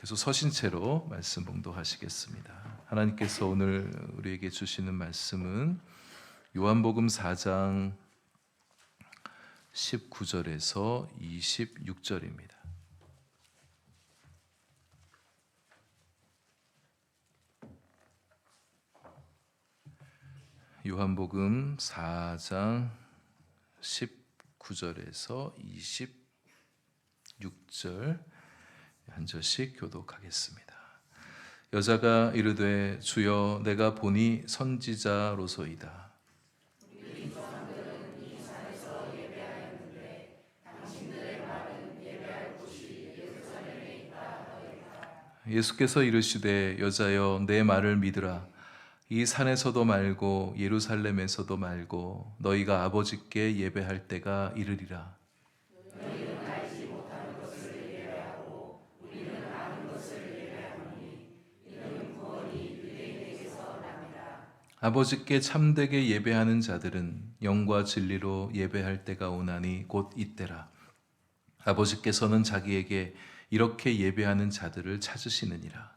계속 서신 채로 말씀 봉독하시겠습니다. 하나님께서 오늘 우리에게 주시는 말씀은 요한복음 4장 19절에서 26절입니다. 요한복음 4장 19절에서 26절 한 절씩 교독하겠습니다. 여자가 이르되 주여 내가 보니 선지자로소이다. 예수께서 이르시되 여자여 내 말을 믿으라. 이 산에서도 말고 예루살렘에서도 말고 너희가 아버지께 예배할 때가 이르리라. 아버지께 참되게 예배하는 자들은 영과 진리로 예배할 때가 오나니 곧 이때라. 아버지께서는 자기에게 이렇게 예배하는 자들을 찾으시느니라.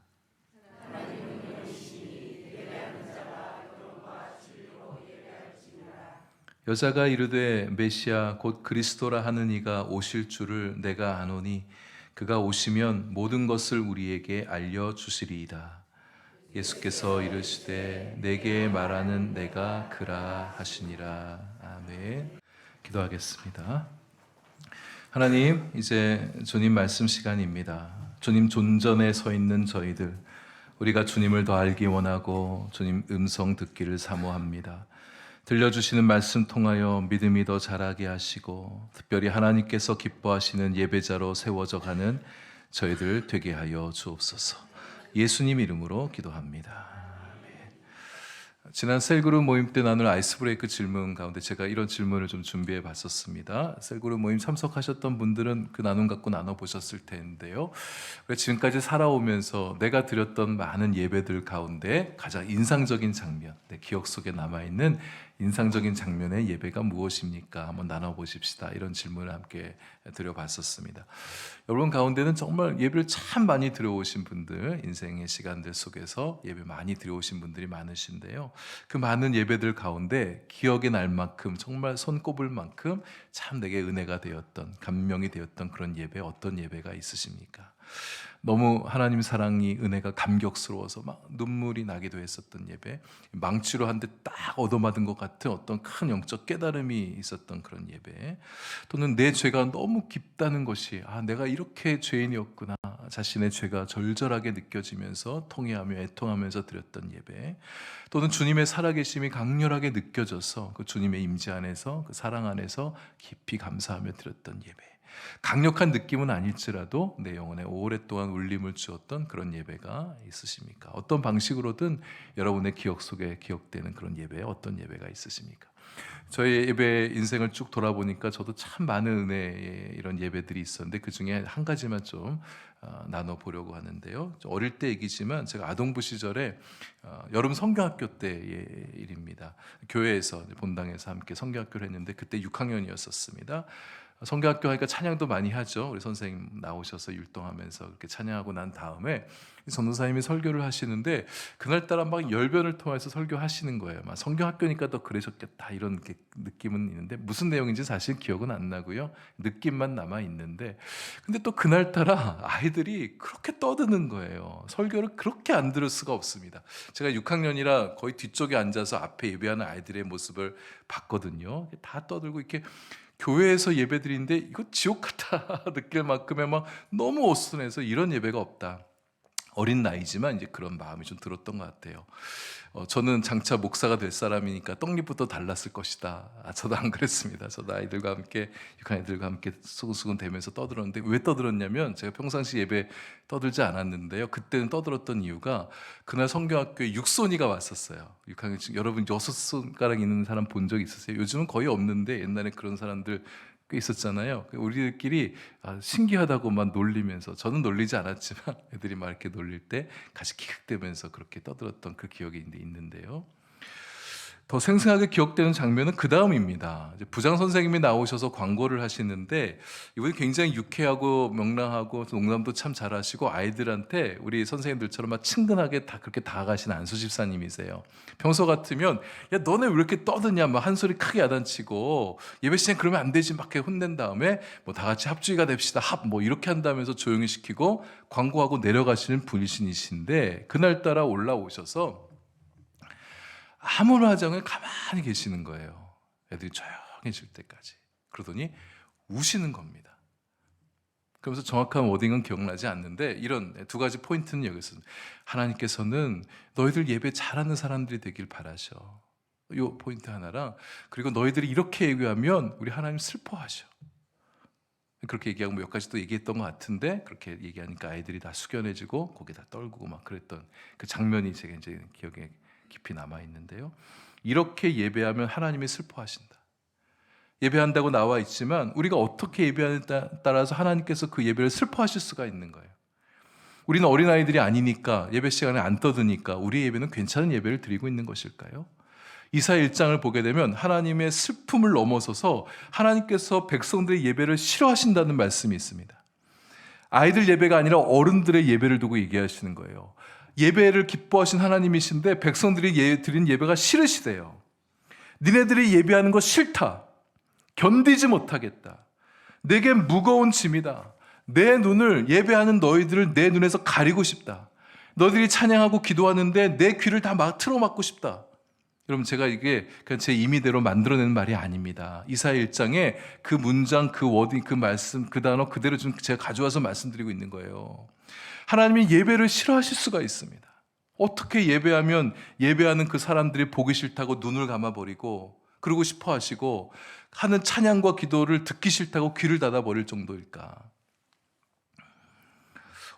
여자가 이르되 메시아 곧 그리스도라 하는 이가 오실 줄을 내가 아노니 그가 오시면 모든 것을 우리에게 알려주시리이다. 예수께서 이르시되 내게 말하는 내가 그라 하시니라. 아멘. 기도하겠습니다. 하나님, 이제 주님 말씀 시간입니다. 주님 존전에 서 있는 저희들, 우리가 주님을 더 알기 원하고 주님 음성 듣기를 사모합니다. 들려주시는 말씀 통하여 믿음이 더 자라게 하시고 특별히 하나님께서 기뻐하시는 예배자로 세워져 가는 저희들 되게 하여 주옵소서. 예수님 이름으로 기도합니다. 아멘. 지난 셀그룹 모임 때 나눌 아이스 브레이크 질문 가운데 제가 이런 질문을 좀 준비해 봤었습니다. 셀그룹 모임 참석하셨던 분들은 그 나눔 갖고 나눠보셨을 텐데요. 지금까지 살아오면서 내가 드렸던 많은 예배들 가운데 가장 인상적인 장면, 내 기억 속에 남아있는 인상적인 장면의 예배가 무엇입니까? 한번 나눠보십시다. 이런 질문을 함께 드려봤었습니다. 여러분 가운데는 정말 예배를 참 많이 드려오신 분들, 인생의 시간들 속에서 예배 많이 드려오신 분들이 많으신데요. 그 많은 예배들 가운데 기억에 날 만큼, 정말 손꼽을 만큼 참 내게 은혜가 되었던, 감명이 되었던 그런 예배, 어떤 예배가 있으십니까? 너무 하나님 사랑이, 은혜가 감격스러워서 막 눈물이 나기도 했었던 예배, 망치로 한 대 딱 얻어맞은 것 같은 어떤 큰 영적 깨달음이 있었던 그런 예배, 또는 내 죄가 너무 깊다는 것이, 내가 이렇게 죄인이었구나, 자신의 죄가 절절하게 느껴지면서 통회하며 애통하면서 드렸던 예배, 또는 주님의 살아계심이 강렬하게 느껴져서 그 주님의 임재 안에서, 그 사랑 안에서 깊이 감사하며 드렸던 예배, 강력한 느낌은 아닐지라도 내 영혼에 오랫동안 울림을 주었던 그런 예배가 있으십니까? 어떤 방식으로든 여러분의 기억 속에 기억되는 그런 예배, 어떤 예배가 있으십니까? 저의 예배 인생을 쭉 돌아보니까 저도 참 많은 은혜의 이런 예배들이 있었는데 그 중에 한 가지만 좀 나눠보려고 하는데요. 어릴 때 얘기지만 제가 아동부 시절에 여름 성경학교 때의 일입니다. 교회에서, 본당에서 함께 성경학교를 했는데 그때 6학년이었었습니다. 성경학교 하니까 찬양도 많이 하죠. 우리 선생님 나오셔서 율동하면서 그렇게 찬양하고 난 다음에 전도사님이 설교를 하시는데 그날따라 막 열변을 통해서 설교하시는 거예요. 막 성경학교니까 더 그러셨겠다 이런 느낌은 있는데 무슨 내용인지 사실 기억은 안 나고요. 느낌만 남아 있는데, 근데 또 그날따라 아이들이 그렇게 떠드는 거예요. 설교를 그렇게 안 들을 수가 없습니다. 제가 6학년이라 거의 뒤쪽에 앉아서 앞에 예배하는 아이들의 모습을 봤거든요. 다 떠들고 이렇게 교회에서 예배드리는데 이거 지옥 같다 느낄 만큼의 막 너무 어수선해서 이런 예배가 없다. 어린 나이지만 이제 그런 마음이 좀 들었던 것 같아요. 저는 장차 목사가 될 사람이니까 떡잎부터 달랐을 것이다. 저도 안 그랬습니다. 저도 아이들과 함께, 육한 애들과 함께 수근수근 대면서 떠들었는데, 왜 떠들었냐면 제가 평상시 예배 떠들지 않았는데요. 그때는 떠들었던 이유가 그날 성경학교에 육손이가 왔었어요. 6학년, 여러분 6손가락 있는 사람 본 적 있으세요? 요즘은 거의 없는데 옛날에 그런 사람들 꽤 있었잖아요. 우리들끼리 신기하다고만 놀리면서, 저는 놀리지 않았지만 애들이 막 이렇게 놀릴 때 같이 킥킥대면서 그렇게 떠들었던 그 기억이 있는데요. 더 생생하게 기억되는 장면은 그 다음입니다. 부장 선생님이 나오셔서 광고를 하시는데 이분이 굉장히 유쾌하고 명랑하고 농담도 참 잘하시고 아이들한테 우리 선생님들처럼 막 친근하게 다 그렇게 다가가시는 안수 집사님이세요. 평소 같으면 야 너네 왜 이렇게 떠드냐 막 한 소리 크게 야단치고 예배 시간 그러면 안 되지 막 이렇게 혼낸 다음에 뭐 다 같이 합주의가 됩시다 합 뭐 이렇게 한다면서 조용히 시키고 광고하고 내려가시는 분이신데 그날따라 올라오셔서 아무런 화장을 가만히 계시는 거예요. 애들이 조용해질 때까지. 그러더니 우시는 겁니다. 그러면서 정확한 워딩은 기억나지 않는데 이런 두 가지 포인트는 여기 있습니다. 하나님께서는 너희들 예배 잘하는 사람들이 되길 바라셔. 이 포인트 하나랑 그리고 너희들이 이렇게 예배하면 우리 하나님 슬퍼하셔. 그렇게 얘기하고 몇 가지 또 얘기했던 것 같은데 그렇게 얘기하니까 아이들이 다 숙연해지고 고개 다 떨구고 막 그랬던 그 장면이 제가 이제 기억에 깊이 남아 있는데요. 이렇게 예배하면 하나님이 슬퍼하신다. 예배한다고 나와 있지만 우리가 어떻게 예배하느냐에 따라서 하나님께서 그 예배를 슬퍼하실 수가 있는 거예요. 우리는 어린아이들이 아니니까 예배 시간에 안 떠드니까 우리 예배는 괜찮은 예배를 드리고 있는 것일까요? 이사야 1장을 보게 되면 하나님의 슬픔을 넘어서서 하나님께서 백성들의 예배를 싫어하신다는 말씀이 있습니다. 아이들 예배가 아니라 어른들의 예배를 두고 얘기하시는 거예요. 예배를 기뻐하신 하나님이신데 백성들이 드린 예배가 싫으시대요. 니네들이 예배하는 거 싫다. 견디지 못하겠다. 내게 무거운 짐이다. 내 눈을 예배하는 너희들을 내 눈에서 가리고 싶다. 너희들이 찬양하고 기도하는데 내 귀를 다 막 틀어막고 싶다. 여러분 제가 이게 그냥 제 임의대로 만들어낸 말이 아닙니다. 이사야 1장에 그 문장, 그 워딩, 그 말씀, 그 단어 그대로 좀 제가 가져와서 말씀드리고 있는 거예요. 하나님이 예배를 싫어하실 수가 있습니다. 어떻게 예배하면 예배하는 그 사람들이 보기 싫다고 눈을 감아버리고 그러고 싶어 하시고 하는 찬양과 기도를 듣기 싫다고 귀를 닫아버릴 정도일까?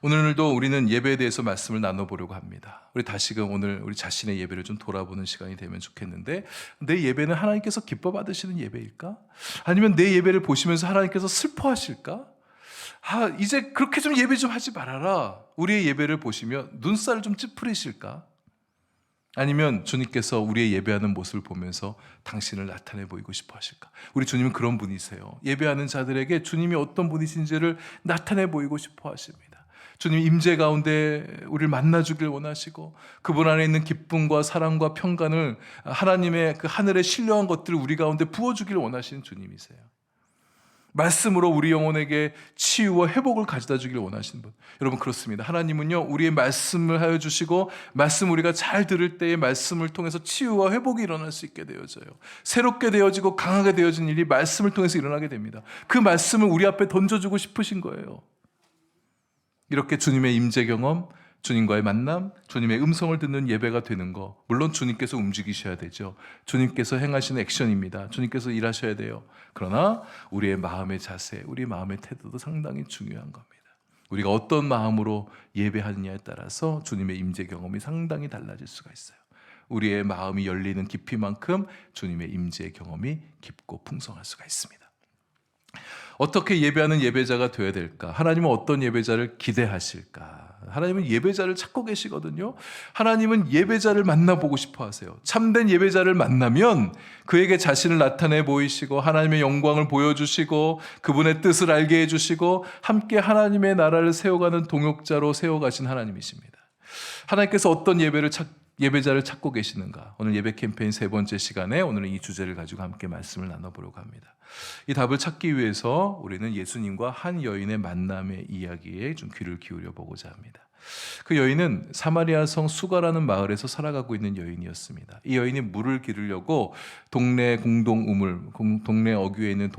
오늘도 우리는 예배에 대해서 말씀을 나눠보려고 합니다. 우리 다시금 오늘 우리 자신의 예배를 좀 돌아보는 시간이 되면 좋겠는데 내 예배는 하나님께서 기뻐 받으시는 예배일까? 아니면 내 예배를 보시면서 하나님께서 슬퍼하실까? 이제 그렇게 좀 예배 좀 하지 말아라. 우리의 예배를 보시며 눈살을 좀 찌푸리실까? 아니면 주님께서 우리의 예배하는 모습을 보면서 당신을 나타내 보이고 싶어 하실까? 우리 주님은 그런 분이세요. 예배하는 자들에게 주님이 어떤 분이신지를 나타내 보이고 싶어 하십니다. 주님 임재 가운데 우리를 만나주길 원하시고 그분 안에 있는 기쁨과 사랑과 평강을 하나님의 그 하늘에 신령한 것들을 우리 가운데 부어주길 원하시는 주님이세요. 말씀으로 우리 영혼에게 치유와 회복을 가져다 주길 원하시는 분. 여러분 그렇습니다. 하나님은요 우리의 말씀을 하여 주시고 말씀 우리가 잘 들을 때의 말씀을 통해서 치유와 회복이 일어날 수 있게 되어져요. 새롭게 되어지고 강하게 되어진 일이 말씀을 통해서 일어나게 됩니다. 그 말씀을 우리 앞에 던져주고 싶으신 거예요. 이렇게 주님의 임재 경험, 주님과의 만남, 주님의 음성을 듣는 예배가 되는 거, 물론 주님께서 움직이셔야 되죠. 주님께서 행하시는 액션입니다. 주님께서 일하셔야 돼요. 그러나 우리의 마음의 자세, 우리 마음의 태도도 상당히 중요한 겁니다. 우리가 어떤 마음으로 예배하느냐에 따라서 주님의 임재 경험이 상당히 달라질 수가 있어요. 우리의 마음이 열리는 깊이만큼 주님의 임재 경험이 깊고 풍성할 수가 있습니다. 어떻게 예배하는 예배자가 되어야 될까? 하나님은 어떤 예배자를 기대하실까? 하나님은 예배자를 찾고 계시거든요. 하나님은 예배자를 만나보고 싶어 하세요. 참된 예배자를 만나면 그에게 자신을 나타내 보이시고 하나님의 영광을 보여주시고 그분의 뜻을 알게 해주시고 함께 하나님의 나라를 세워가는 동역자로 세워가신 하나님이십니다. 하나님께서 어떤 예배자를 찾고 계시는가? 오늘 예배 캠페인 세 번째 시간에 오늘은 이 주제를 가지고 함께 말씀을 나눠보려고 합니다. 이 답을 찾기 위해서 우리는 예수님과 한 여인의 만남의 이야기에 좀 귀를 기울여 보고자 합니다. 그 여인은 사마리아 성 수가라는 마을에서 살아가고 있는 여인이었습니다. 이 여인이 물을 기르려고 동네 동네 어귀에 있는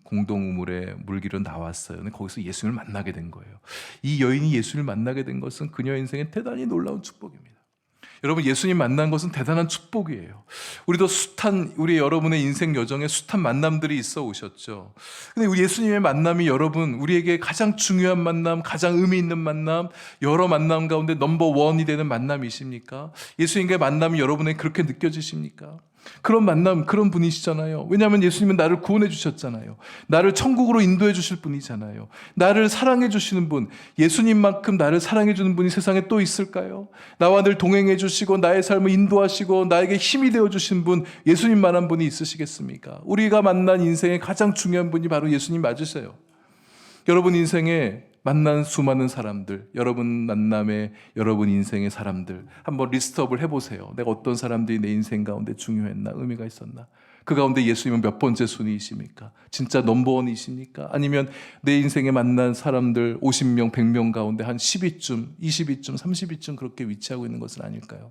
공동 우물에 물 기르러 나왔어요. 근데 거기서 예수님을 만나게 된 거예요. 이 여인이 예수님을 만나게 된 것은 그녀 인생에 대단히 놀라운 축복입니다. 여러분 예수님 만난 것은 대단한 축복이에요. 우리도 우리 여러분의 인생 여정에 숱한 만남들이 있어 오셨죠. 근데 우리 예수님의 만남이 여러분 우리에게 가장 중요한 만남, 가장 의미 있는 만남, 여러 만남 가운데 넘버 원이 되는 만남이십니까? 예수님과의 만남이 여러분에게 그렇게 느껴지십니까? 그런 만남, 그런 분이시잖아요. 왜냐하면 예수님은 나를 구원해 주셨잖아요. 나를 천국으로 인도해 주실 분이잖아요. 나를 사랑해 주시는 분, 예수님만큼 나를 사랑해 주는 분이 세상에 또 있을까요? 나와 늘 동행해 주시고 나의 삶을 인도하시고 나에게 힘이 되어 주신 분, 예수님만한 분이 있으시겠습니까? 우리가 만난 인생의 가장 중요한 분이 바로 예수님 맞으세요. 여러분 인생에 만난 수많은 사람들, 여러분 만남에 여러분 인생의 사람들 한번 리스트업을 해보세요. 내가 어떤 사람들이 내 인생 가운데 중요했나, 의미가 있었나. 그 가운데 예수님은 몇 번째 순위이십니까? 진짜 넘버원이십니까? 아니면 내 인생에 만난 사람들 50명, 100명 가운데 한 10위쯤, 20위쯤, 30위쯤 그렇게 위치하고 있는 것은 아닐까요?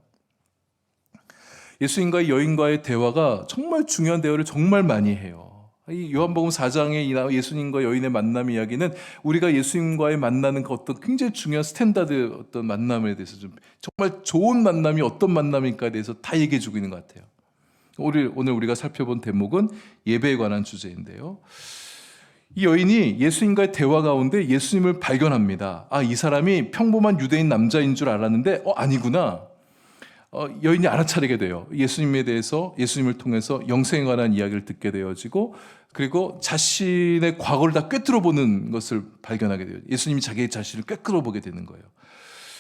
예수님과의 여인과의 대화가 정말 중요한 대화를 정말 많이 해요. 이 요한복음 4장에 예수님과 여인의 만남 이야기는 우리가 예수님과의 만나는 그 어떤 굉장히 중요한 스탠다드 어떤 만남에 대해서 좀 정말 좋은 만남이 어떤 만남일까에 대해서 다 얘기해 주고 있는 것 같아요. 오늘 우리가 살펴본 대목은 예배에 관한 주제인데요. 이 여인이 예수님과의 대화 가운데 예수님을 발견합니다. 아, 이 사람이 평범한 유대인 남자인 줄 알았는데 아니구나. 여인이 알아차리게 돼요. 예수님에 대해서, 예수님을 통해서 영생에 관한 이야기를 듣게 되어지고, 그리고 자신의 과거를 다 꿰뚫어 보는 것을 발견하게 돼요. 예수님이 자기 자신을 꿰뚫어 보게 되는 거예요.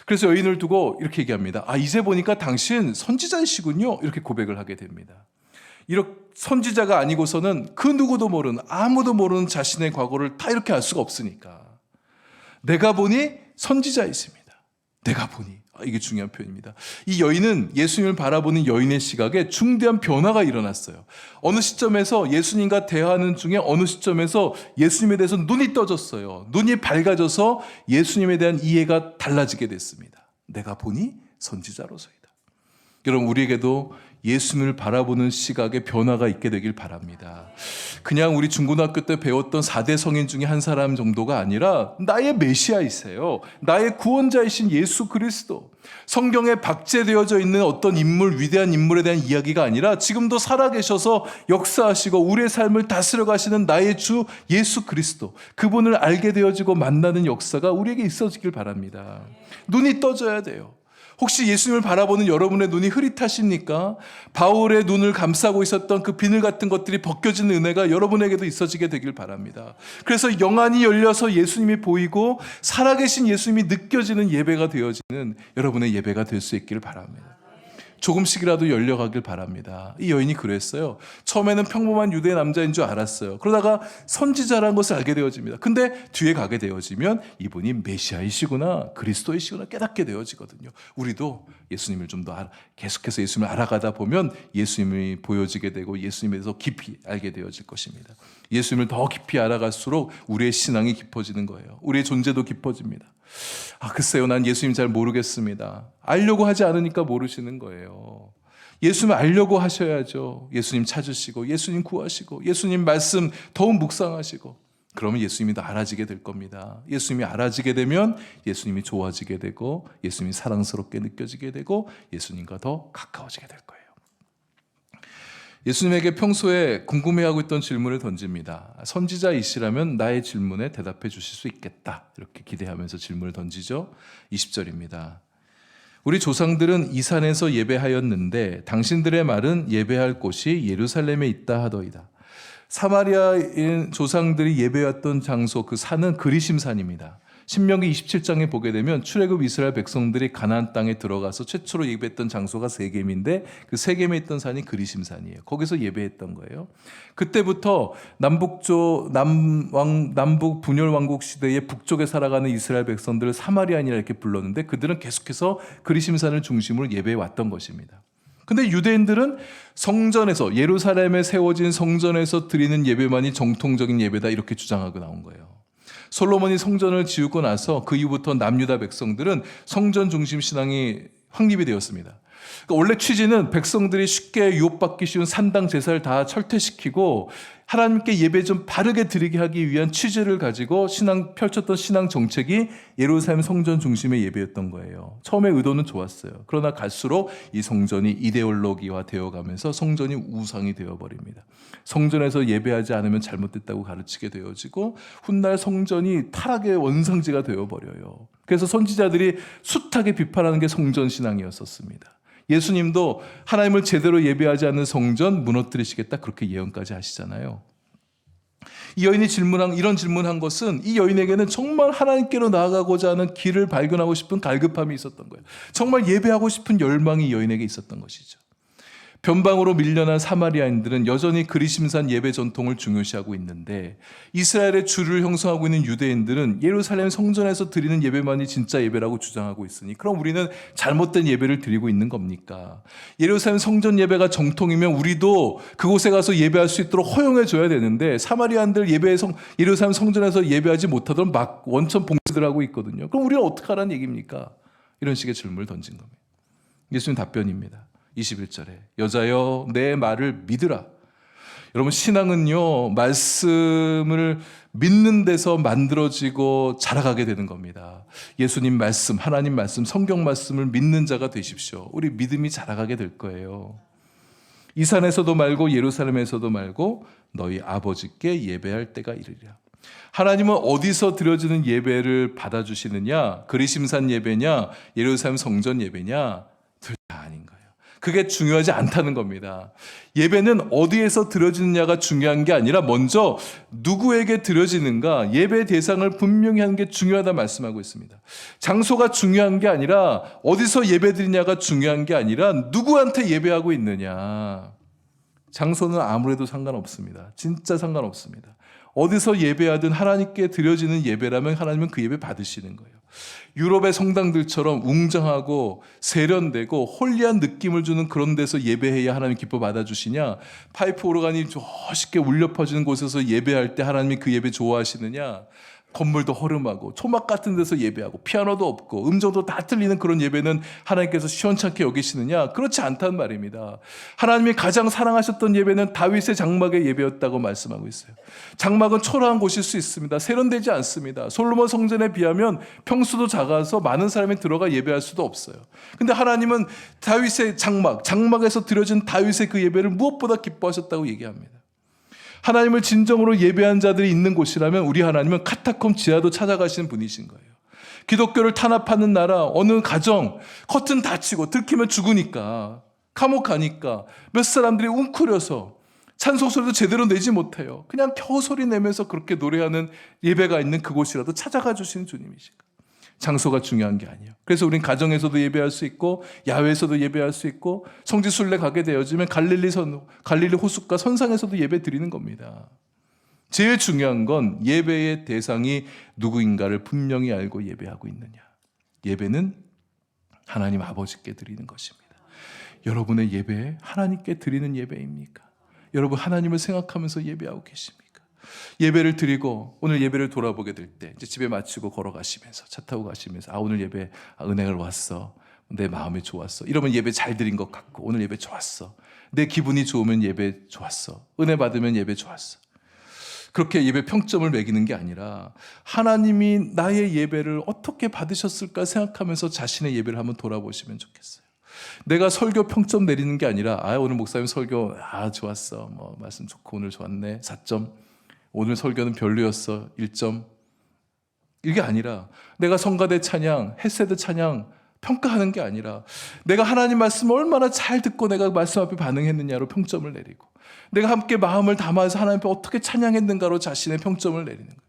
그래서 여인을 두고 이렇게 얘기합니다. 아, 이제 보니까 당신 선지자이시군요. 이렇게 고백을 하게 됩니다. 이렇게 선지자가 아니고서는 그 누구도 모르는, 아무도 모르는 자신의 과거를 다 이렇게 알 수가 없으니까. 내가 보니 선지자이십니다. 내가 보니. 이게 중요한 표현입니다. 이 여인은 예수님을 바라보는 여인의 시각에 중대한 변화가 일어났어요. 어느 시점에서 예수님과 대화하는 중에 어느 시점에서 예수님에 대해서 눈이 떠졌어요. 눈이 밝아져서 예수님에 대한 이해가 달라지게 됐습니다. 내가 보니 선지자로서이다. 여러분, 우리에게도 예수님을 바라보는 시각에 변화가 있게 되길 바랍니다. 그냥 우리 중고등학교 때 배웠던 4대 성인 중에 한 사람 정도가 아니라 나의 메시아이세요. 나의 구원자이신 예수 그리스도. 성경에 박제되어져 있는 어떤 인물, 위대한 인물에 대한 이야기가 아니라 지금도 살아계셔서 역사하시고 우리의 삶을 다스려 가시는 나의 주 예수 그리스도. 그분을 알게 되어지고 만나는 역사가 우리에게 있어지길 바랍니다. 눈이 떠져야 돼요. 혹시 예수님을 바라보는 여러분의 눈이 흐릿하십니까? 바울의 눈을 감싸고 있었던 그 비늘 같은 것들이 벗겨지는 은혜가 여러분에게도 있어지게 되길 바랍니다. 그래서 영안이 열려서 예수님이 보이고 살아계신 예수님이 느껴지는 예배가 되어지는 여러분의 예배가 될 수 있기를 바랍니다. 조금씩이라도 열려가길 바랍니다. 이 여인이 그랬어요. 처음에는 평범한 유대 남자인 줄 알았어요. 그러다가 선지자라는 것을 알게 되어집니다. 근데 뒤에 가게 되어지면 이분이 메시아이시구나, 그리스도이시구나 깨닫게 되어지거든요. 우리도 예수님을 좀 더 계속해서 예수님을 알아가다 보면 예수님이 보여지게 되고 예수님에 대해서 깊이 알게 되어질 것입니다. 예수님을 더 깊이 알아갈수록 우리의 신앙이 깊어지는 거예요. 우리의 존재도 깊어집니다. 아, 글쎄요, 난 예수님 잘 모르겠습니다. 알려고 하지 않으니까 모르시는 거예요. 예수님을 알려고 하셔야죠. 예수님 찾으시고 예수님 구하시고 예수님 말씀 더욱 묵상하시고 그러면 예수님이 더 알아지게 될 겁니다. 예수님이 알아지게 되면 예수님이 좋아지게 되고 예수님이 사랑스럽게 느껴지게 되고 예수님과 더 가까워지게 될 거예요. 예수님에게 평소에 궁금해하고 있던 질문을 던집니다. 선지자이시라면 나의 질문에 대답해 주실 수 있겠다. 이렇게 기대하면서 질문을 던지죠. 20절입니다. 우리 조상들은 이 산에서 예배하였는데 당신들의 말은 예배할 곳이 예루살렘에 있다 하더이다. 사마리아인 조상들이 예배했던 장소, 그 산은 그리심산입니다. 신명기 27장에 보게 되면 출애굽 이스라엘 백성들이 가나안 땅에 들어가서 최초로 예배했던 장소가 세겜인데 그 세겜에 있던 산이 그리심산이에요. 거기서 예배했던 거예요. 그때부터 남북 분열 왕국 시대의 북쪽에 살아가는 이스라엘 백성들을 사마리아인이라 이렇게 불렀는데 그들은 계속해서 그리심산을 중심으로 예배해 왔던 것입니다. 근데 유대인들은 성전에서, 예루살렘에 세워진 성전에서 드리는 예배만이 정통적인 예배다 이렇게 주장하고 나온 거예요. 솔로몬이 성전을 지우고 나서 그 이후부터 남유다 백성들은 성전 중심 신앙이 확립이 되었습니다. 그러니까 원래 취지는 백성들이 쉽게 유혹받기 쉬운 산당 제사를 다 철퇴시키고 하나님께 예배 좀 바르게 드리게 하기 위한 취지를 가지고 펼쳤던 신앙 정책이 예루살렘 성전 중심의 예배였던 거예요. 처음에 의도는 좋았어요. 그러나 갈수록 이 성전이 이데올로기화 되어가면서 성전이 우상이 되어버립니다. 성전에서 예배하지 않으면 잘못됐다고 가르치게 되어지고 훗날 성전이 타락의 원상지가 되어버려요. 그래서 선지자들이 숱하게 비판하는 게 성전 신앙이었었습니다. 예수님도 하나님을 제대로 예배하지 않는 성전 무너뜨리시겠다 그렇게 예언까지 하시잖아요. 이 여인이 이런 질문한 것은 이 여인에게는 정말 하나님께로 나아가고자 하는 길을 발견하고 싶은 갈급함이 있었던 거예요. 정말 예배하고 싶은 열망이 이 여인에게 있었던 것이죠. 변방으로 밀려난 사마리아인들은 여전히 그리심산 예배 전통을 중요시하고 있는데 이스라엘의 주를 형성하고 있는 유대인들은 예루살렘 성전에서 드리는 예배만이 진짜 예배라고 주장하고 있으니 그럼 우리는 잘못된 예배를 드리고 있는 겁니까? 예루살렘 성전 예배가 정통이면 우리도 그곳에 가서 예배할 수 있도록 허용해 줘야 되는데 사마리아인들 예루살렘 성전에서 예배하지 못하도록 막 원천 봉쇄들하고 있거든요. 그럼 우리는 어떻게 하라는 얘기입니까? 이런 식의 질문을 던진 겁니다. 예수님 답변입니다. 21절에 여자여 내 말을 믿으라. 여러분 신앙은요 말씀을 믿는 데서 만들어지고 자라가게 되는 겁니다. 예수님 말씀, 하나님 말씀, 성경 말씀을 믿는 자가 되십시오. 우리 믿음이 자라가게 될 거예요. 이 산에서도 말고 예루살렘에서도 말고 너희 아버지께 예배할 때가 이르리라. 하나님은 어디서 드려지는 예배를 받아주시느냐? 그리심산 예배냐? 예루살렘 성전 예배냐? 둘 다 아닌 거예요. 그게 중요하지 않다는 겁니다. 예배는 어디에서 드려지느냐가 중요한 게 아니라 먼저 누구에게 드려지는가, 예배 대상을 분명히 하는 게 중요하다 말씀하고 있습니다. 장소가 중요한 게 아니라 어디서 예배 드리냐가 중요한 게 아니라 누구한테 예배하고 있느냐. 장소는 아무래도 상관없습니다. 진짜 상관없습니다. 어디서 예배하든 하나님께 드려지는 예배라면 하나님은 그 예배 받으시는 거예요. 유럽의 성당들처럼 웅장하고 세련되고 홀리한 느낌을 주는 그런 데서 예배해야 하나님 기뻐 받아주시냐? 파이프 오르간이 멋있게 울려 퍼지는 곳에서 예배할 때 하나님이 그 예배 좋아하시느냐? 건물도 허름하고 초막 같은 데서 예배하고 피아노도 없고 음정도 다 틀리는 그런 예배는 하나님께서 시원찮게 여기시느냐? 그렇지 않단 말입니다. 하나님이 가장 사랑하셨던 예배는 다윗의 장막의 예배였다고 말씀하고 있어요. 장막은 초라한 곳일 수 있습니다. 세련되지 않습니다. 솔로몬 성전에 비하면 평수도 작아서 많은 사람이 들어가 예배할 수도 없어요. 근데 하나님은 다윗의 장막에서 드려진 다윗의 그 예배를 무엇보다 기뻐하셨다고 얘기합니다. 하나님을 진정으로 예배한 자들이 있는 곳이라면 우리 하나님은 카타콤 지하도 찾아가시는 분이신 거예요. 기독교를 탄압하는 나라, 어느 가정, 커튼 닫히고 들키면 죽으니까, 감옥 가니까 몇 사람들이 웅크려서 찬송소리도 제대로 내지 못해요. 그냥 겨우 소리 내면서 그렇게 노래하는 예배가 있는 그곳이라도 찾아가 주시는 주님이신가. 장소가 중요한 게 아니에요. 그래서 우린 가정에서도 예배할 수 있고 야외에서도 예배할 수 있고 성지순례 가게 되어지면 갈릴리 호숫가 선상에서도 예배 드리는 겁니다. 제일 중요한 건 예배의 대상이 누구인가를 분명히 알고 예배하고 있느냐. 예배는 하나님 아버지께 드리는 것입니다. 여러분의 예배 하나님께 드리는 예배입니까? 여러분 하나님을 생각하면서 예배하고 계십니까? 예배를 드리고 오늘 예배를 돌아보게 될 때 이제 집에 마치고 걸어가시면서 차 타고 가시면서 오늘 예배 은혜를 왔어. 내 마음이 좋았어. 이러면 예배 잘 드린 것 같고 오늘 예배 좋았어. 내 기분이 좋으면 예배 좋았어. 은혜 받으면 예배 좋았어. 그렇게 예배 평점을 매기는 게 아니라 하나님이 나의 예배를 어떻게 받으셨을까 생각하면서 자신의 예배를 한번 돌아보시면 좋겠어요. 내가 설교 평점 내리는 게 아니라 오늘 목사님 설교 좋았어. 말씀 좋고 오늘 좋았네. 4점. 오늘 설교는 별로였어. 1점. 이게 아니라 내가 성가대 찬양, 헤세드 찬양 평가하는 게 아니라 내가 하나님 말씀을 얼마나 잘 듣고 내가 말씀 앞에 반응했느냐로 평점을 내리고 내가 함께 마음을 담아서 하나님 앞에 어떻게 찬양했는가로 자신의 평점을 내리는 거예요.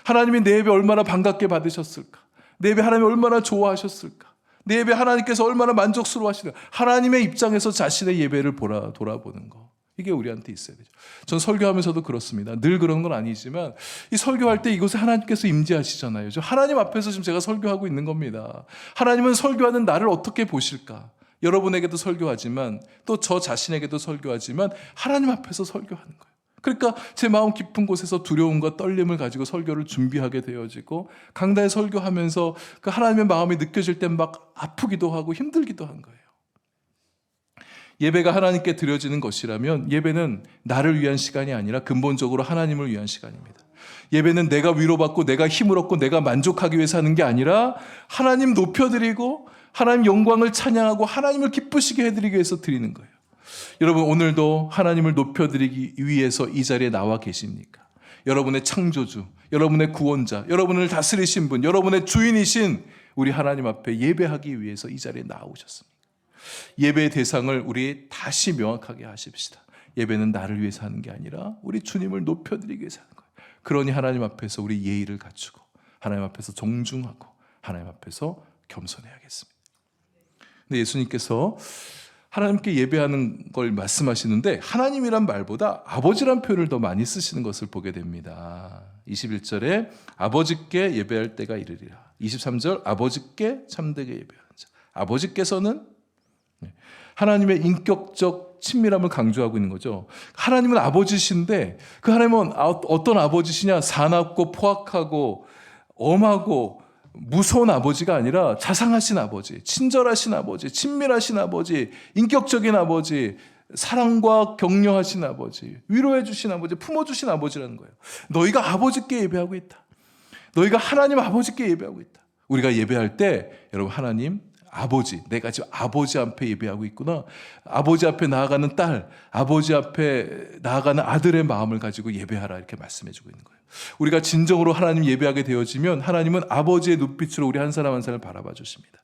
하나님이 내 예배 얼마나 반갑게 받으셨을까? 내 예배 하나님이 얼마나 좋아하셨을까? 내 예배 하나님께서 얼마나 만족스러워 하시는가? 하나님의 입장에서 자신의 예배를 돌아보는 거. 이게 우리한테 있어야 되죠. 전 설교하면서도 그렇습니다. 늘 그런 건 아니지만 이 설교할 때 이곳에 하나님께서 임재하시잖아요. 하나님 앞에서 지금 제가 설교하고 있는 겁니다. 하나님은 설교하는 나를 어떻게 보실까? 여러분에게도 설교하지만 또 저 자신에게도 설교하지만 하나님 앞에서 설교하는 거예요. 그러니까 제 마음 깊은 곳에서 두려움과 떨림을 가지고 설교를 준비하게 되어지고 강단에 설교하면서 그 하나님의 마음이 느껴질 땐 막 아프기도 하고 힘들기도 한 거예요. 예배가 하나님께 드려지는 것이라면 예배는 나를 위한 시간이 아니라 근본적으로 하나님을 위한 시간입니다. 예배는 내가 위로받고 내가 힘을 얻고 내가 만족하기 위해서 하는 게 아니라 하나님 높여드리고 하나님 영광을 찬양하고 하나님을 기쁘시게 해드리기 위해서 드리는 거예요. 여러분 오늘도 하나님을 높여드리기 위해서 이 자리에 나와 계십니까? 여러분의 창조주, 여러분의 구원자, 여러분을 다스리신 분, 여러분의 주인이신 우리 하나님 앞에 예배하기 위해서 이 자리에 나오셨습니다. 예배의 대상을 우리 다시 명확하게 하십시다. 예배는 나를 위해서 하는 게 아니라 우리 주님을 높여드리기 위해서 하는 거예요. 그러니 하나님 앞에서 우리 예의를 갖추고 하나님 앞에서 정중하고 하나님 앞에서 겸손해야겠습니다. 근데 예수님께서 하나님께 예배하는 걸 말씀하시는데 하나님이란 말보다 아버지란 표현을 더 많이 쓰시는 것을 보게 됩니다. 21절에 아버지께 예배할 때가 이르리라. 23절 아버지께 참되게 예배하는 자. 아버지께서는 하나님의 인격적 친밀함을 강조하고 있는 거죠. 하나님은 아버지신데 그 하나님은 어떤 아버지시냐? 사납고 포악하고 엄하고 무서운 아버지가 아니라 자상하신 아버지, 친절하신 아버지, 친밀하신 아버지, 인격적인 아버지, 사랑과 격려하신 아버지, 위로해 주신 아버지, 품어주신 아버지라는 거예요. 너희가 아버지께 예배하고 있다. 너희가 하나님 아버지께 예배하고 있다. 우리가 예배할 때 여러분 하나님 아버지, 내가 지금 아버지 앞에 예배하고 있구나. 아버지 앞에 나아가는 딸, 아버지 앞에 나아가는 아들의 마음을 가지고 예배하라 이렇게 말씀해 주고 있는 거예요. 우리가 진정으로 하나님 예배하게 되어지면 하나님은 아버지의 눈빛으로 우리 한 사람 한 사람을 바라봐 주십니다.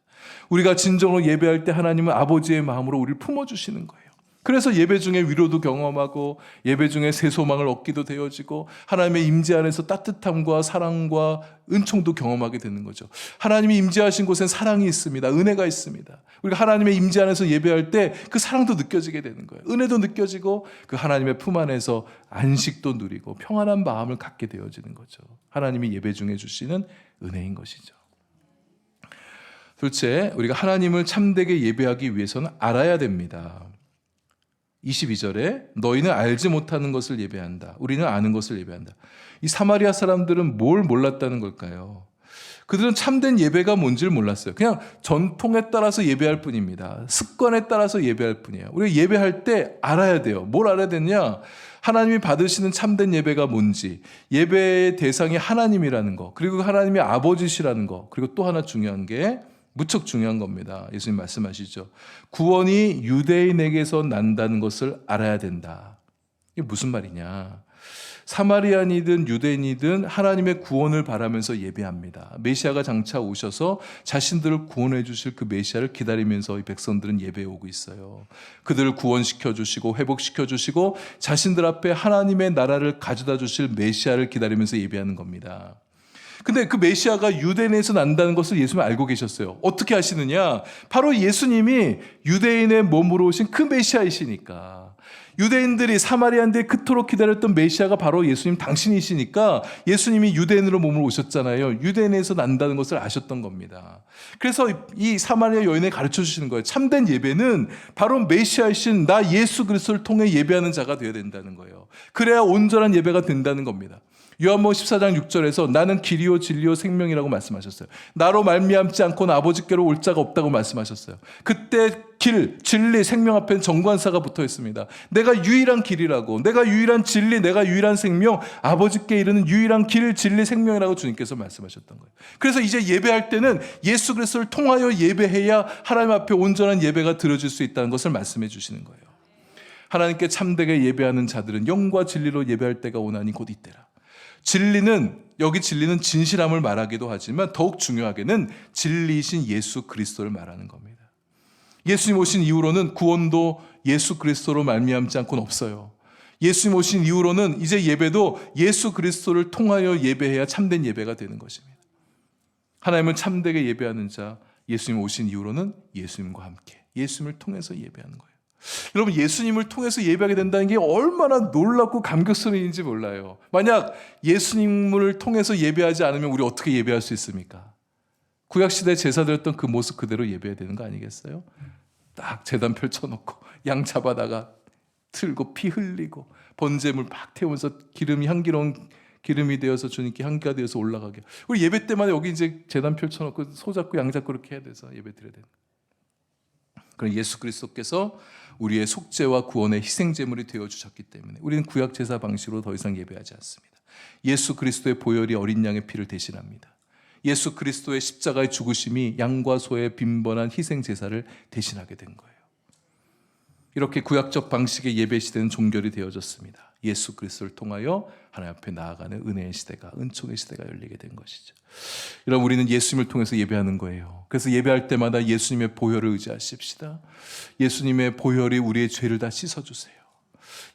우리가 진정으로 예배할 때 하나님은 아버지의 마음으로 우리를 품어주시는 거예요. 그래서 예배 중에 위로도 경험하고 예배 중에 새 소망을 얻기도 되어지고 하나님의 임재 안에서 따뜻함과 사랑과 은총도 경험하게 되는 거죠. 하나님이 임재하신 곳엔 사랑이 있습니다. 은혜가 있습니다. 우리가 하나님의 임재 안에서 예배할 때 그 사랑도 느껴지게 되는 거예요. 은혜도 느껴지고 그 하나님의 품 안에서 안식도 누리고 평안한 마음을 갖게 되어지는 거죠. 하나님이 예배 중에 주시는 은혜인 것이죠. 둘째, 우리가 하나님을 참되게 예배하기 위해서는 알아야 됩니다. 22절에 너희는 알지 못하는 것을 예배한다. 우리는 아는 것을 예배한다. 이 사마리아 사람들은 뭘 몰랐다는 걸까요? 그들은 참된 예배가 뭔지를 몰랐어요. 그냥 전통에 따라서 예배할 뿐입니다. 습관에 따라서 예배할 뿐이에요. 우리가 예배할 때 알아야 돼요. 뭘 알아야 되냐? 하나님이 받으시는 참된 예배가 뭔지, 예배의 대상이 하나님이라는 거, 그리고 하나님이 아버지시라는 거, 그리고 또 하나 중요한 게 무척 중요한 겁니다. 예수님 말씀하시죠. 구원이 유대인에게서 난다는 것을 알아야 된다. 이게 무슨 말이냐? 사마리안이든 유대인이든 하나님의 구원을 바라면서 예배합니다. 메시아가 장차 오셔서 자신들을 구원해 주실 그 메시아를 기다리면서 이 백성들은 예배에 오고 있어요. 그들을 구원시켜 주시고 회복시켜 주시고 자신들 앞에 하나님의 나라를 가져다 주실 메시아를 기다리면서 예배하는 겁니다. 근데 그 메시아가 유대인에서 난다는 것을 예수님은 알고 계셨어요. 어떻게 아시느냐? 바로 예수님이 유대인의 몸으로 오신 그 메시아이시니까. 유대인들이 사마리아인들이 그토록 기다렸던 메시아가 바로 예수님 당신이시니까 예수님이 유대인으로 몸으로 오셨잖아요. 유대인에서 난다는 것을 아셨던 겁니다. 그래서 이 사마리아 여인에 가르쳐 주시는 거예요. 참된 예배는 바로 메시아이신 나 예수 그리스도를 통해 예배하는 자가 되어야 된다는 거예요. 그래야 온전한 예배가 된다는 겁니다. 요한복음 14장 6절에서 나는 길이요 진리요 생명이라고 말씀하셨어요. 나로 말미암지 않고는 아버지께로 올 자가 없다고 말씀하셨어요. 그때 길, 진리, 생명 앞에는 정관사가 붙어 있습니다. 내가 유일한 길이라고, 내가 유일한 진리, 내가 유일한 생명, 아버지께 이르는 유일한 길, 진리, 생명이라고 주님께서 말씀하셨던 거예요. 그래서 이제 예배할 때는 예수 그리스도를 통하여 예배해야 하나님 앞에 온전한 예배가 드려질 수 있다는 것을 말씀해 주시는 거예요. 하나님께 참되게 예배하는 자들은 영과 진리로 예배할 때가 오나니 곧 이때라. 진리는, 여기 진리는 진실함을 말하기도 하지만 더욱 중요하게는 진리이신 예수 그리스도를 말하는 겁니다. 예수님 오신 이후로는 구원도 예수 그리스도로 말미암지 않고는 없어요. 예수님 오신 이후로는 이제 예배도 예수 그리스도를 통하여 예배해야 참된 예배가 되는 것입니다. 하나님을 참되게 예배하는 자, 예수님 오신 이후로는 예수님과 함께 예수님을 통해서 예배하는 거예요. 여러분, 예수님을 통해서 예배하게 된다는 게 얼마나 놀랍고 감격스러운 일인지 몰라요. 만약 예수님을 통해서 예배하지 않으면 우리 어떻게 예배할 수 있습니까? 구약시대 제사드렸던 그 모습 그대로 예배해야 되는 거 아니겠어요? 딱 제단 펼쳐놓고 양 잡아다가 틀고 피 흘리고 번제물 막 태우면서 기름이 향기로운 기름이 되어서 주님께 향기가 되어서 올라가게. 우리 예배 때마다 여기 이제 제단 펼쳐놓고 소 잡고 양 잡고 이렇게 해야 돼서 예배 드려야 되는 거예요. 그럼 예수 그리스도께서 우리의 속죄와 구원의 희생제물이 되어주셨기 때문에 우리는 구약 제사 방식으로 더 이상 예배하지 않습니다. 예수 그리스도의 보혈이 어린 양의 피를 대신합니다. 예수 그리스도의 십자가의 죽으심이 양과 소의 빈번한 희생 제사를 대신하게 된 거예요. 이렇게 구약적 방식의 예배 시대는 종결이 되어졌습니다. 예수 그리스도를 통하여 하나님 앞에 나아가는 은혜의 시대가, 은총의 시대가 열리게 된 것이죠. 여러분, 우리는 예수님을 통해서 예배하는 거예요. 그래서 예배할 때마다 예수님의 보혈을 의지하십시다. 예수님의 보혈이 우리의 죄를 다 씻어주세요.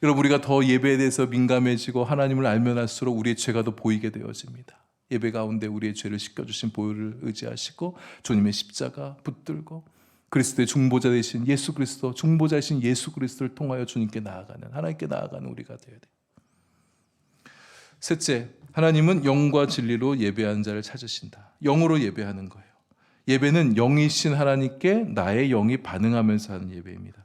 여러분, 우리가 더 예배에 대해서 민감해지고 하나님을 알면 할수록 우리의 죄가 더 보이게 되어집니다. 예배 가운데 우리의 죄를 씻겨주신 보혈을 의지하시고 주님의 십자가 붙들고 그리스도의 중보자 되신 예수 그리스도, 중보자이신 예수 그리스도를 통하여 주님께 나아가는, 하나님께 나아가는 우리가 되어야 돼요. 셋째, 하나님은 영과 진리로 예배하는 자를 찾으신다. 영으로 예배하는 거예요. 예배는 영이신 하나님께 나의 영이 반응하면서 하는 예배입니다.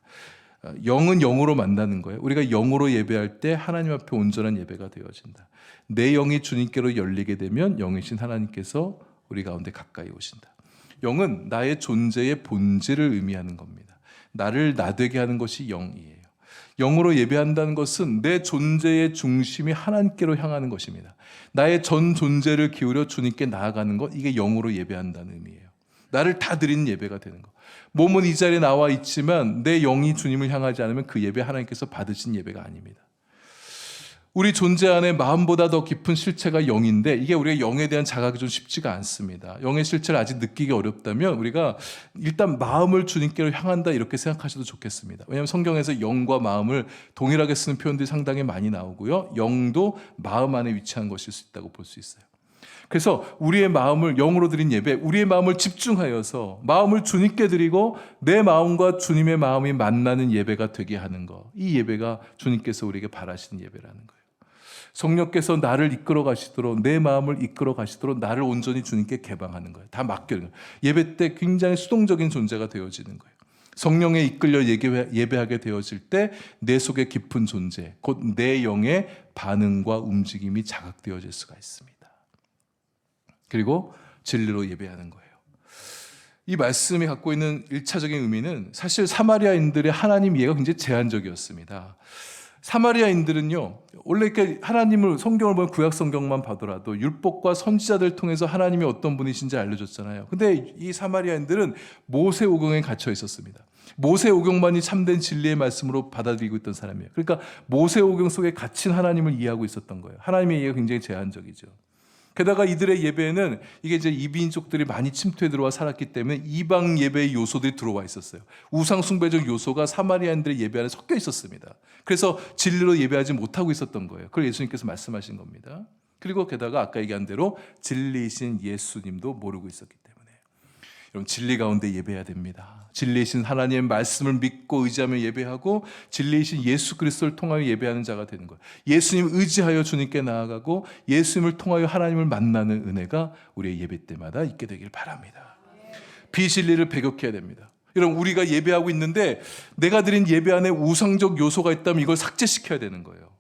영은 영으로 만나는 거예요. 우리가 영으로 예배할 때 하나님 앞에 온전한 예배가 되어진다. 내 영이 주님께로 열리게 되면 영이신 하나님께서 우리 가운데 가까이 오신다. 영은 나의 존재의 본질을 의미하는 겁니다. 나를 나되게 하는 것이 영이에요. 영으로 예배한다는 것은 내 존재의 중심이 하나님께로 향하는 것입니다. 나의 전 존재를 기울여 주님께 나아가는 것, 이게 영으로 예배한다는 의미예요. 나를 다 드리는 예배가 되는 것. 몸은 이 자리에 나와 있지만 내 영이 주님을 향하지 않으면 그 예배 하나님께서 받으신 예배가 아닙니다. 우리 존재 안에 마음보다 더 깊은 실체가 영인데 이게 우리가 영에 대한 자각이 좀 쉽지가 않습니다. 영의 실체를 아직 느끼기 어렵다면 우리가 일단 마음을 주님께로 향한다 이렇게 생각하셔도 좋겠습니다. 왜냐하면 성경에서 영과 마음을 동일하게 쓰는 표현들이 상당히 많이 나오고요. 영도 마음 안에 위치한 것일 수 있다고 볼 수 있어요. 그래서 우리의 마음을 영으로 드린 예배, 우리의 마음을 집중하여서 마음을 주님께 드리고 내 마음과 주님의 마음이 만나는 예배가 되게 하는 것, 이 예배가 주님께서 우리에게 바라시는 예배라는 거예요. 성령께서 나를 이끌어 가시도록, 내 마음을 이끌어 가시도록 나를 온전히 주님께 개방하는 거예요. 다 맡겨는 거예요. 예배 때 굉장히 수동적인 존재가 되어지는 거예요. 성령에 이끌려 예배하게 되어질 때 내 속에 깊은 존재, 곧 내 영의 반응과 움직임이 자각되어질 수가 있습니다. 그리고 진리로 예배하는 거예요. 이 말씀이 갖고 있는 1차적인 의미는 사실 사마리아인들의 하나님 이해가 굉장히 제한적이었습니다. 사마리아인들은요, 원래 이렇게 하나님을, 성경을 보면 구약 성경만 봐더라도 율법과 선지자들 통해서 하나님이 어떤 분이신지 알려줬잖아요. 근데 이 사마리아인들은 모세오경에 갇혀 있었습니다. 모세오경만이 참된 진리의 말씀으로 받아들이고 있던 사람이에요. 그러니까 모세오경 속에 갇힌 하나님을 이해하고 있었던 거예요. 하나님의 이해가 굉장히 제한적이죠. 게다가 이들의 예배에는 이게 이제 이민족들이 많이 침투해 들어와 살았기 때문에 이방 예배의 요소들이 들어와 있었어요. 우상 숭배적 요소가 사마리아인들의 예배 안에 섞여 있었습니다. 그래서 진리로 예배하지 못하고 있었던 거예요. 그걸 예수님께서 말씀하신 겁니다. 그리고 게다가 아까 얘기한 대로 진리이신 예수님도 모르고 있었기 때문에 여러분, 진리 가운데 예배해야 됩니다. 진리이신 하나님의 말씀을 믿고 의지하며 예배하고 진리이신 예수 그리스도를 통하여 예배하는 자가 되는 거예요. 예수님 의지하여 주님께 나아가고 예수님을 통하여 하나님을 만나는 은혜가 우리의 예배 때마다 있게 되길 바랍니다. 비진리를 배격해야 됩니다. 여러분, 우리가 예배하고 있는데 내가 드린 예배 안에 우상적 요소가 있다면 이걸 삭제시켜야 되는 거예요.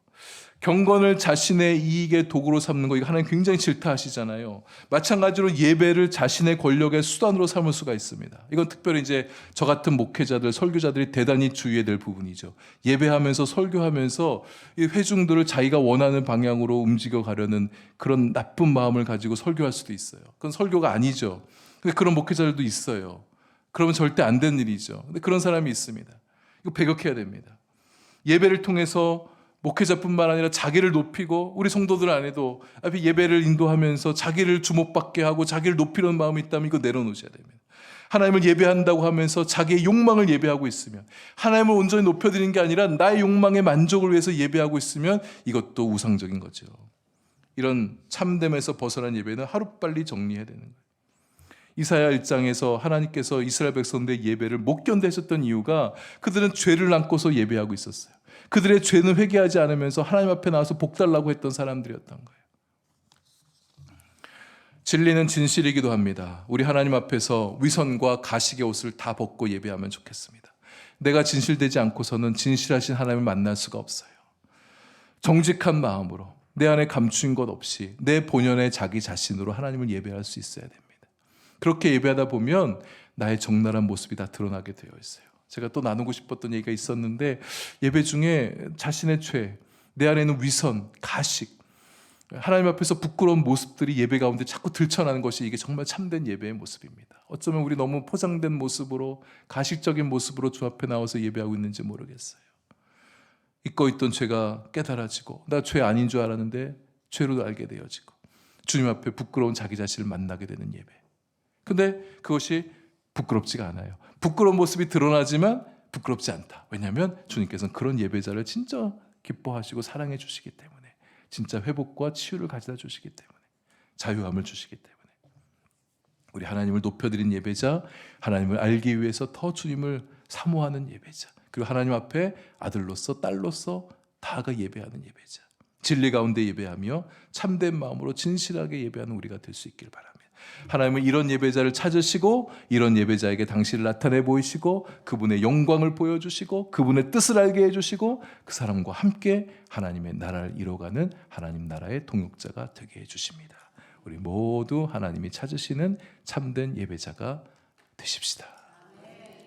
경건을 자신의 이익의 도구로 삼는 거, 이거 하나님 굉장히 질타하시잖아요. 마찬가지로 예배를 자신의 권력의 수단으로 삼을 수가 있습니다. 이건 특별히 이제 저 같은 목회자들, 설교자들이 대단히 주의해야 될 부분이죠. 예배하면서 설교하면서 이 회중들을 자기가 원하는 방향으로 움직여 가려는 그런 나쁜 마음을 가지고 설교할 수도 있어요. 그건 설교가 아니죠. 근데 그런 목회자들도 있어요. 그러면 절대 안 되는 일이죠. 근데 그런 사람이 있습니다. 이거 배격해야 됩니다. 예배를 통해서 목회자뿐만 아니라 자기를 높이고, 우리 성도들 안에도 앞에 예배를 인도하면서 자기를 주목받게 하고 자기를 높이려는 마음이 있다면 이거 내려놓으셔야 됩니다. 하나님을 예배한다고 하면서 자기의 욕망을 예배하고 있으면, 하나님을 온전히 높여드리는 게 아니라 나의 욕망의 만족을 위해서 예배하고 있으면 이것도 우상적인 거죠. 이런 참됨에서 벗어난 예배는 하루빨리 정리해야 되는 거예요. 이사야 1장에서 하나님께서 이스라엘 백성들의 예배를 못 견디셨던 이유가 그들은 죄를 안고서 예배하고 있었어요. 그들의 죄는 회개하지 않으면서 하나님 앞에 나와서 복 달라고 했던 사람들이었던 거예요. 진리는 진실이기도 합니다. 우리 하나님 앞에서 위선과 가식의 옷을 다 벗고 예배하면 좋겠습니다. 내가 진실되지 않고서는 진실하신 하나님을 만날 수가 없어요. 정직한 마음으로 내 안에 감추인 것 없이 내 본연의 자기 자신으로 하나님을 예배할 수 있어야 됩니다. 그렇게 예배하다 보면 나의 적나라한 모습이 다 드러나게 되어 있어요. 제가 또 나누고 싶었던 얘기가 있었는데, 예배 중에 자신의 죄, 내 안에 있는 위선, 가식, 하나님 앞에서 부끄러운 모습들이 예배 가운데 자꾸 들춰나는 것이 이게 정말 참된 예배의 모습입니다. 어쩌면 우리 너무 포장된 모습으로, 가식적인 모습으로 주 앞에 나와서 예배하고 있는지 모르겠어요. 잊고 있던 죄가 깨달아지고 나 죄 아닌 줄 알았는데 죄로 알게 되어지고 주님 앞에 부끄러운 자기 자신을 만나게 되는 예배. 근데 그것이 부끄럽지가 않아요. 부끄러운 모습이 드러나지만 부끄럽지 않다. 왜냐하면 주님께서는 그런 예배자를 진짜 기뻐하시고 사랑해 주시기 때문에, 진짜 회복과 치유를 가져다 주시기 때문에, 자유함을 주시기 때문에 우리 하나님을 높여드린 예배자, 하나님을 알기 위해서 더 주님을 사모하는 예배자, 그리고 하나님 앞에 아들로서 딸로서 다가 예배하는 예배자, 진리 가운데 예배하며 참된 마음으로 진실하게 예배하는 우리가 될 수 있길 바랍니다. 하나님은 이런 예배자를 찾으시고 이런 예배자에게 당신을 나타내 보이시고 그분의 영광을 보여주시고 그분의 뜻을 알게 해주시고 그 사람과 함께 하나님의 나라를 이뤄가는 하나님 나라의 동역자가 되게 해주십니다. 우리 모두 하나님이 찾으시는 참된 예배자가 되십시다.